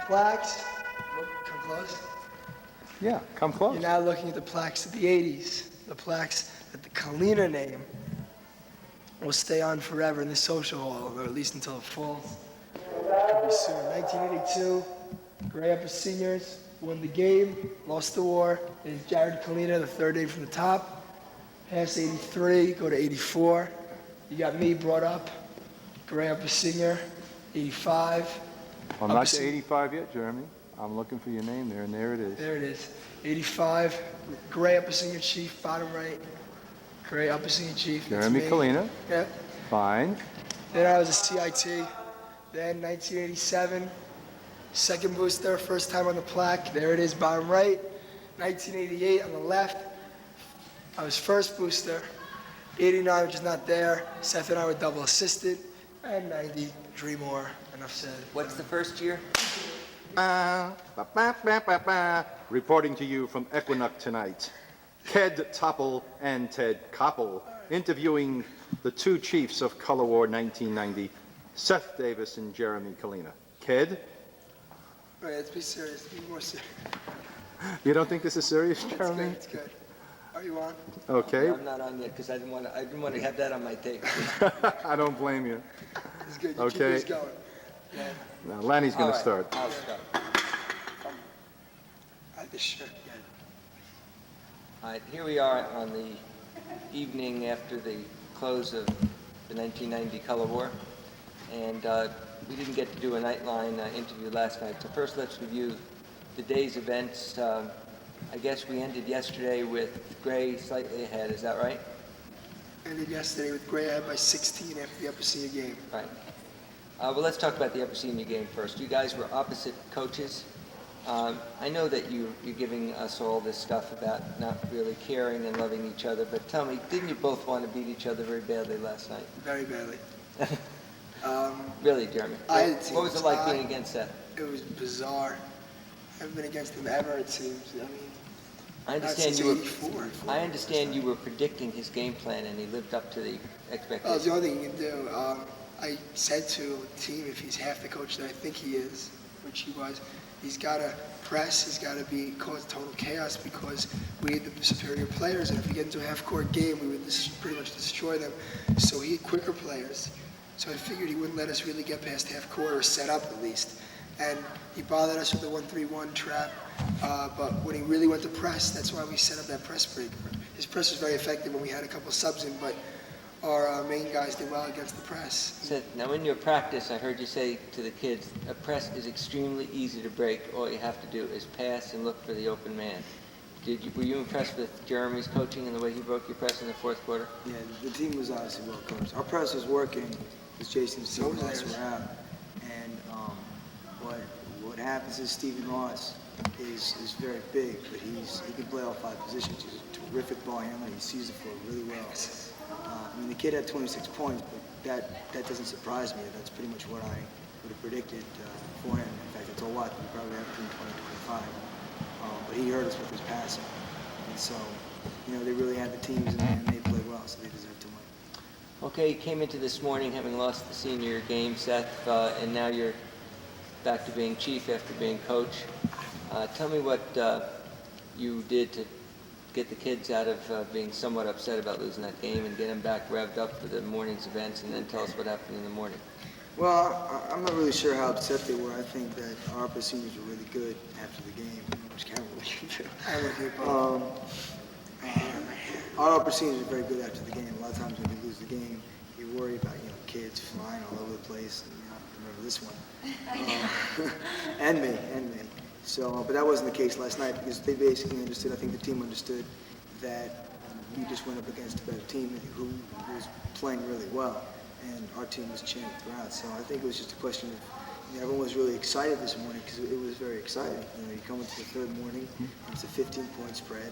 plaques. Come close. Yeah, come close. You're now looking at the plaques of the 80s, the plaques that the Kalina name will stay on forever in the social hall, or at least until it falls. Could be soon. 1982, Gray Upper Seniors won the game, lost the war. It is Jared Kalina, the third name from the top. Pass 83, go to 84. You got me brought up, Gray Upper Senior, 85. I'm not to 85 yet, Jeremy. I'm looking for your name there, and there it is. There it is. 85, Gray Upper Senior Chief, bottom right. Gray Upper Senior Chief. Jeremy Kalina. Yeah. Fine. Then I was a CIT. Then 1987, second booster, first time on the plaque. There it is, bottom right. 1988 on the left. I was first booster. 89, which is not there. Seth and I were double assisted. And 90, Dream More. Enough said. What's the first year? Reporting to you from Equinox tonight, Ked Topple and Ted Koppel, interviewing the two chiefs of Color War 1990, Seth Davis and Jeremy Kalina. Ked? All right, let's be serious. Be more serious. You don't think this is serious, It's Jeremy? good, it's good. Are you on? Okay. I'm not on yet because I didn't want to have that on my tape. I don't blame you. It's good. You Okay. keep this going. Yeah. Now, Lanny's going All to right, start. I'll start. I had this shirt again. All right, here we are on the evening after the close of the 1990 Color War, and we didn't get to do a Nightline interview last night. So first, let's review the day's events. I guess we ended yesterday with Gray slightly ahead. Is that right? Ended yesterday with Gray ahead by 16 after the upper senior game. Right. Well, let's talk about the upper senior game first. You guys were opposite coaches. I know that you're giving us all this stuff about not really caring and loving each other, but tell me, didn't you both want to beat each other very badly last night? Very badly. Really, Jeremy? I had What was it like teams. being against Seth? It was bizarre. I haven't been against him ever, it seems. I mean, I understand since you were. 84. I understand you were predicting his game plan, and he lived up to the oh, it's expectations. the only thing you can do. I said to the team, if he's half the coach that I think he is, which he was, he's got to press, he's got to cause total chaos because we had the superior players, and if we get into a half-court game, we would pretty much destroy them. So he had quicker players. So I figured he wouldn't let us really get past half-court or set up at least. And he bothered us with the 1-3-1 trap, but when he really went to press, that's why we set up that press break. His press was very effective when we had a couple subs in, but our main guys did well against the press. Seth, now in your practice, I heard you say to the kids, a press is extremely easy to break. All you have to do is pass and look for the open man. Were you impressed with Jeremy's coaching and the way he broke your press in the fourth quarter? Yeah, the team was obviously well coached. Our press was working because Jason's So team was Ross theirs. were out. And what happens is Stephen Ross is very big, but he can play all five positions. He's a terrific ball handler. He sees the floor really well. I mean, the kid had 26 points, but that doesn't surprise me. That's pretty much what I would have predicted for him. In fact, I told Watt that he probably had between 20 and 25. But he hurt us with his passing. And so, they really had the teams, and they played well, so they deserve to win. Okay, you came into this morning having lost the senior game, Seth, and now you're back to being chief after being coach. Tell me what you did to get the kids out of being somewhat upset about losing that game and get them back revved up for the morning's events, and then tell us what happened in the morning. Well, I'm not really sure how upset they were. I think that our upper seniors were really good after the game, which can't really do. I look at Our upper seniors were very good after the game. A lot of times when you lose the game, you worry about kids flying all over the place. And, remember this one, and me. So, but that wasn't the case last night because they basically understood. I think the team understood that we just went up against a better team who was playing really well, and our team was chilling throughout. So I think it was just a question of everyone was really excited this morning because it was very exciting. You come into the third morning, it's a 15-point spread.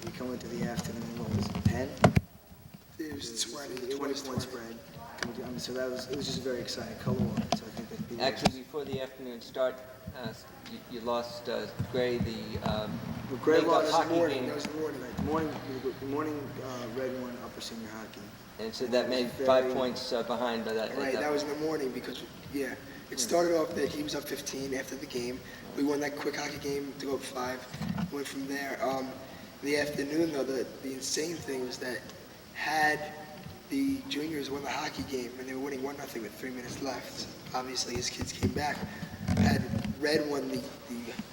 You come into the afternoon, what was it, 10? it was 20, It was a 20-point spread. So it was just a very exciting color war. So I think that people Actually, before the afternoon start, you lost Gray, the Gray makeup lost hockey That was game, the morning. The morning Red won upper senior hockey. and so that made 5 points behind by that. Right, that was in the morning because, It started off that he was up 15 after the game. We won that quick hockey game to go up 5. Went from there. In the afternoon, though, the insane thing was that had the juniors won the hockey game and they were winning 1-0 with 3 minutes left, obviously his kids came back. Had Red won the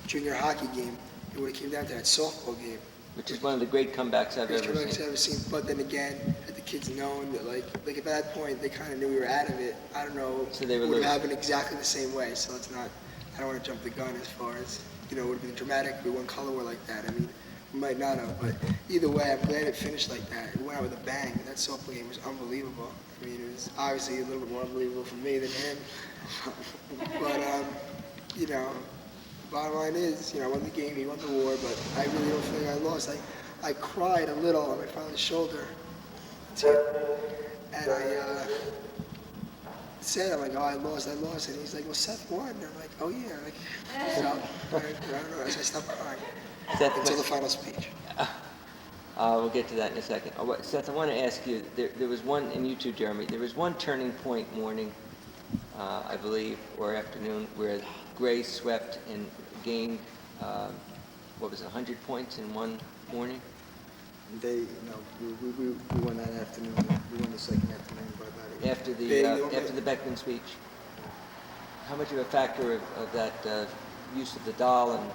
junior hockey game, it would have came down to that softball game. Which is one of the great comebacks I've Greatest ever comebacks seen. I've ever seen. But then again, had the kids known that like at that point they kind of knew we were out of it. I don't know. So they were it would losing. have happened exactly the same way. So it's not. I don't want to jump the gun as far as it would have been dramatic. We won color war like that. I mean, we might not have, but either way, I'm glad it finished like that. It went out with a bang. That softball game was unbelievable. I mean, it was obviously a little bit more unbelievable for me than him. But bottom line is, I won the game, he won the war, but I really don't feel like I lost. I cried a little on my father's shoulder. And I said, I'm like, oh, I lost. And he's like, well, Seth won. And I'm like, oh, yeah. So, I don't know. I stopped crying until the final speech. We'll get to that in a second. Seth, I want to ask you, there was one, and you too, Jeremy, there was one turning point morning, I believe, or afternoon, where Gray swept and gained, 100 points in one morning? We won that afternoon. We won the second afternoon by about 8. After the Beckman speech. How much of a factor of that use of the doll and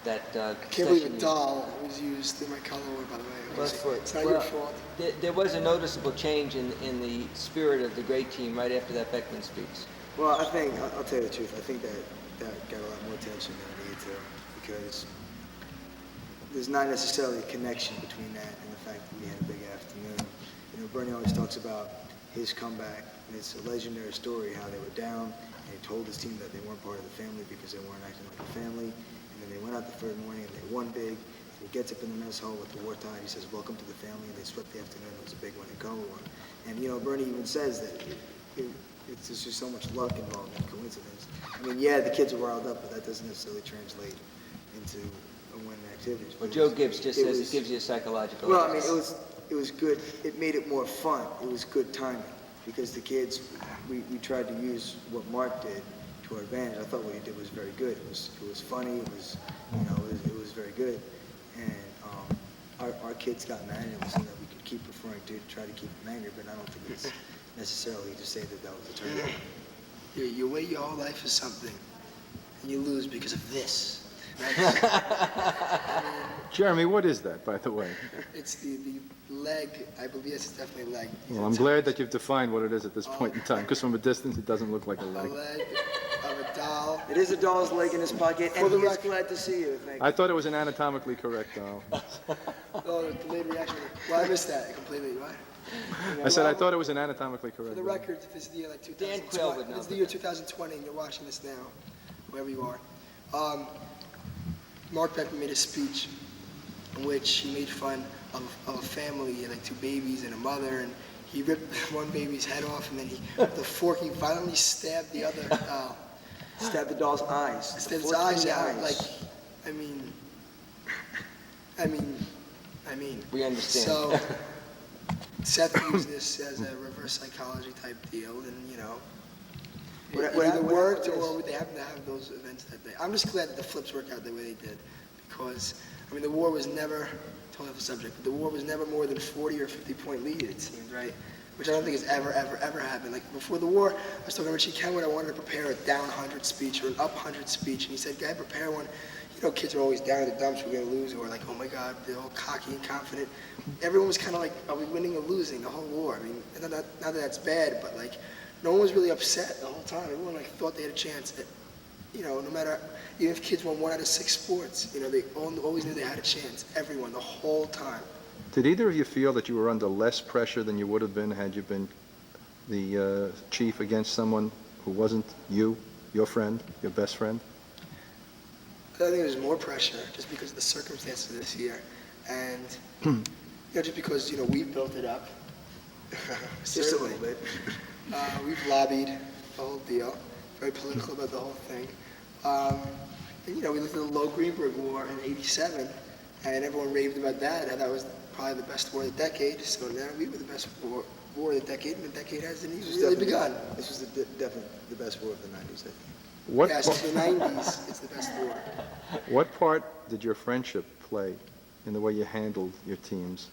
that I can't believe a doll was used in my color war, by the way. It's not your fault. There was a noticeable change in the spirit of the great team right after that Beckman speech. Well, I think, I'll tell you the truth, I think that got a lot more attention than it needed to, because there's not necessarily a connection between that and the fact that we had a big afternoon. Bernie always talks about his comeback, and it's a legendary story how they were down, and he told his team that they weren't part of the family because they weren't acting like a family, and then they went out the third morning and they won big, and he gets up in the mess hall with the war tide, he says, welcome to the family, and they swept the afternoon. It was a big win in color one. And Bernie even says that it's just so much luck involved in coincidence. I mean, yeah, the kids are riled up, but that doesn't necessarily translate into a win in activities. Well, Joe Gibbs just says it gives you a psychological. Well, I mean, it was good. It made it more fun. It was good timing because the kids, we tried to use what Mark did to our advantage. I thought what he did was very good. It was funny. It was very good. And our kids got mad, and it was something that we could keep referring to try to keep them angry. But I don't think it's necessarily to say that was a turn. You wait your whole life for something, and you lose because of this. Jeremy, what is that, by the way? It's the leg. I believe it's definitely a leg. Well, I'm glad that you've defined what it is at this point in time, because from a distance it doesn't look like a A leg. leg of a doll. It is a doll's leg in his pocket, and he's glad to see you. Thank you. I thought it was an anatomically correct doll. Oh, the delayed reaction. Well, I missed that completely. What? I said I thought it was an anatomically correct For the doll. record, if this is the year like Dan Quayle 2020, would know it's the year 2020, and you're watching this now, wherever you are. Mark Beckman made a speech in which he made fun of a family, like 2 babies and a mother, and he ripped one baby's head off, and then with the fork he violently stabbed the other doll. Stabbed the doll's eyes. Stabbed his eyes out. Like, I mean. We understand. So Seth used this as a reverse psychology type deal, and it either worked or they happened to have those events that day. I'm just glad that the flips worked out the way they did, because the war was never, totally off the subject, but the war was never more than 40 or 50 point lead, it seems, right? Which I don't think has ever happened. Like before the war, I was talking to Richie Kenwood, I wanted to prepare a down 100 speech or an up 100 speech, and he said, "Guy, prepare one." Kids are always down in the dumps, we're gonna lose, or like, oh my God, they're all cocky and confident. Everyone was kind of like, are we winning or losing the whole war? Not that that's bad, but like, no one was really upset the whole time. Everyone thought they had a chance. No matter, even if kids won 1 out of 6 sports, they always knew they had a chance. Everyone, the whole time. Did either of you feel that you were under less pressure than you would have been had you been the chief against someone who wasn't you, your friend, your best friend? I think there's more pressure just because of the circumstances this year, and just because we've built it up. Just a little bit. We've lobbied the whole deal, very political about the whole thing. And we looked at the Low Greenberg War in '87, and everyone raved about that, and that was probably the best war of the decade. So now we were the best war war of the decade, and the decade hasn't This even was really definitely- begun. This was definitely the best war of the 90s, I think. What, Yes, pa- the 90s, it's the best war. what part did your friendship play in the way you handled your teams?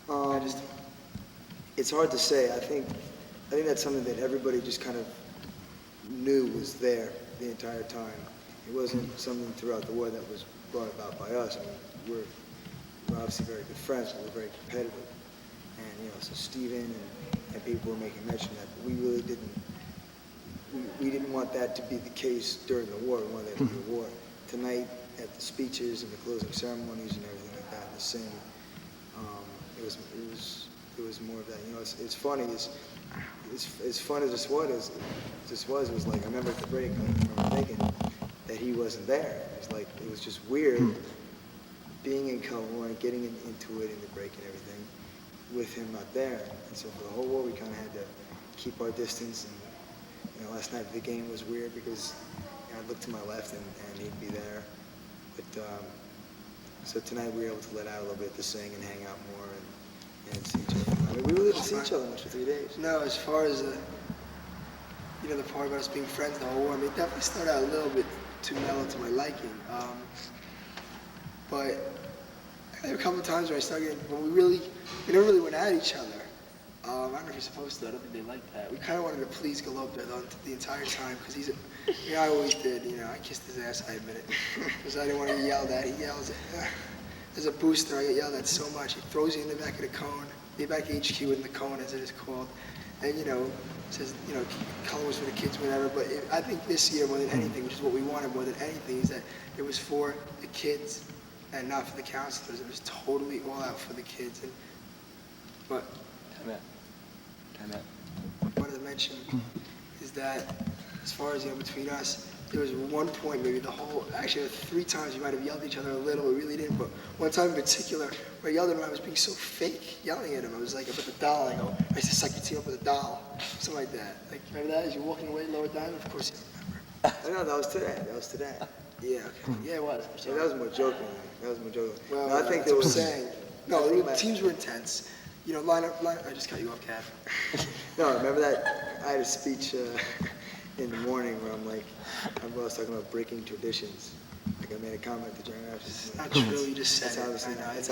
Um, it's hard to say. I think that's something that everybody just kind of knew was there the entire time. It wasn't something throughout the war that was brought about by us. I mean, we're obviously very good friends, but we're very competitive. And, so Steven and people were making mention that we really we didn't want that to be the case during the war. We wanted that to be a war. Tonight, at the speeches and the closing ceremonies and everything like that, the singing, it was more of that. It's funny. As fun as this was, it was like, I remember at the break, I remember thinking that he wasn't there. It was just weird being in Kalina and getting into it in the break and everything with him not there. And so for the whole war, we kind of had to keep our distance. And last night the game was weird because I looked to my left and he'd be there. But so tonight we were able to let out a little bit to sing and hang out more and see each other. I mean, we really didn't see each other much for 3 days. No, as far as the part about us being friends the whole war, I mean, it definitely started out a little bit too mellow to my liking. But there were a couple of times where I started getting, when we never really went at each other. I don't know if you're supposed to, I don't think they like that. We kind of wanted to please Galopta the entire time, because I always did, I kissed his ass, I admit it, because I didn't want to get yelled at. He yells at, as a booster, I get yelled at so much. He throws you in the back of the cone, the back HQ in the cone, as it is called, and, says, colors for the kids, whatever. But I think this year, more than anything, which is what we wanted more than anything, is that it was for the kids and not for the counselors. It was totally all out for the kids. But Time out. what I wanted to mention is that as far as, between us, there was one point, maybe actually 3 times we might have yelled at each other a little, we really didn't, but one time in particular, where I yelled at him, I was being so fake yelling at him. I was like, I put the doll, I used to psych your team up with a doll, something like that. Like, remember that, as you're walking away, lower down? Of course you remember. No, that was today. Yeah, okay. Yeah, it was. Yeah, that was more joking. Well, No, I think that's there what I'm was. saying. No, the teams were intense. Line up, I just cut you off, Cav. No, remember that I had a speech in the morning where I was talking about breaking traditions. Like I made a comment to Jeremy after. It's not true, you just said That's it. that's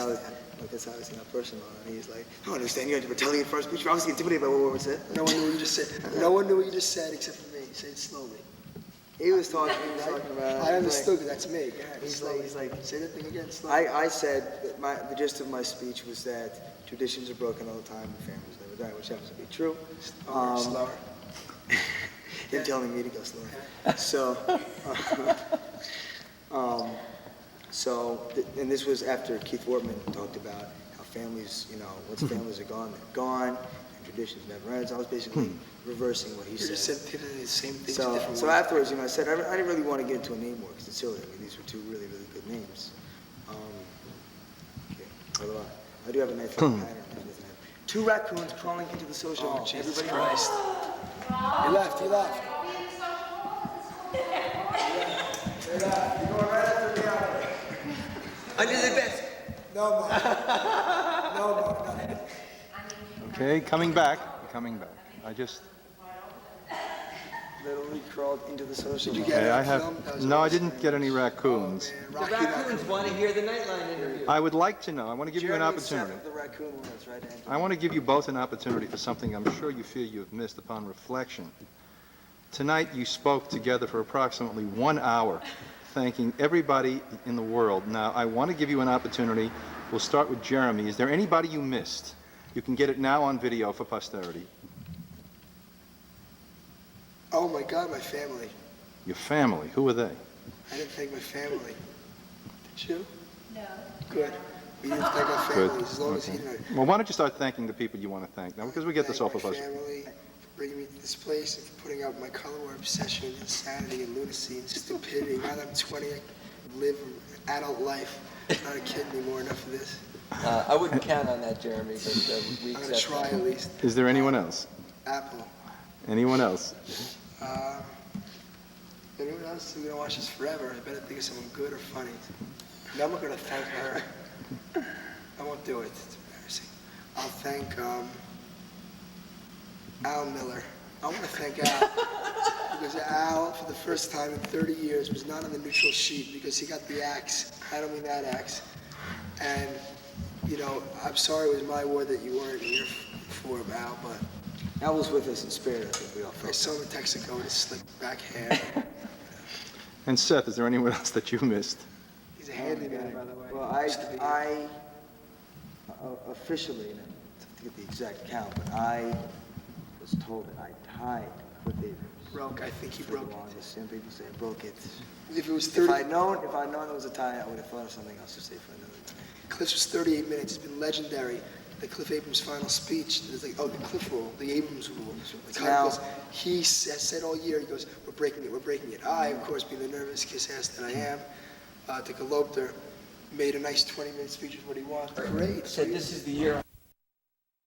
obviously not personal. And he's like, I don't understand. You were telling it first speech. You're obviously intimidated by what was said. No one knew what you just said. No one knew what you just said except for me. Say it slowly. He was talking about. I understood, but that's me. Go ahead, He's slowly. like, Say that thing again, slowly. I said that the gist of my speech was that traditions are broken all the time and families never die, which happens to be true. Slower. Him telling me to go slower. And this was after Keith Wortman talked about how families, once families are gone, they're gone, and traditions never ends. I was basically reversing what he You said. just said the same things, So different so ways. afterwards, I said, I didn't really want to get into a name war because it's silly. I mean, these were 2 really, really good names. Okay. I do have a nice little pattern. 2 raccoons crawling into the social hall. Jesus Everybody Christ. You left. You're going right after the hour. Under the desk. No more. No more. Okay, coming back. I just, Literally crawled into the social Did you hall. get okay, it? I Film? That was have, no, I awesome. didn't get any raccoons. Oh, man. The raccoons want to hear the Nightline interview. I would like to know, I want to give you an Jeremy and Seth opportunity. of the raccoon one, that's right, Andrew. I want to give you both an opportunity for something I'm sure you feel you have missed upon reflection. Tonight, you spoke together for approximately 1 hour, thanking everybody in the world. Now, I want to give you an opportunity. We'll start with Jeremy. Is there anybody you missed? You can get it now on video for posterity. Oh my God, my family. Your family, who are they? I didn't thank my family. Did you? No. Good. We didn't thank our Good. families, as long as he Okay. didn't. Well, why don't you start thanking the people you want to thank now, because we get this off Thank of my us. family for bringing me to this place and for putting out my color war obsession, insanity, and lunacy and stupidity. Now that I'm 20, I live an adult life. I'm not a kid anymore. Enough of this. I wouldn't count on that, Jeremy, but we I'm gonna accept try that. at least. Is there anyone else? Apple. Anyone else? Anyone else who's gonna watch this forever? I better think of someone good or funny. No, I'm not gonna thank her. I won't do it. It's embarrassing. I'll thank Al Miller. I want to thank Al because Al, for the first time in 30 years, was not on the neutral sheet because he got the axe. I don't mean that axe. And, you know, I'm sorry it was my award that you weren't here for, Al, but Al was with us in spirit, I think we all I felt. saw him in Texaco with his slick back hair. And Seth, is there anyone else that you missed? He's a handyman, by the way. Well, I officially, and I have to get the exact count, but I was told that I tied Cliff Abrams. Broke, I think he for broke the it. longest. Some people say I broke it. If it was If 30, I'd known it was a tie, I would have thought of something else to say for another time. Cliff's was 38 minutes. It's been legendary. The Cliff Abrams final speech, it's like, oh, the Cliff rule, the Abrams rule. Like, Now- because he said all year, he goes, we're breaking it, we're breaking it. I, of course, being the nervous kiss-ass that I am, took a lope there, made a nice 20-minute speech is what he wanted. Great. Said this is the year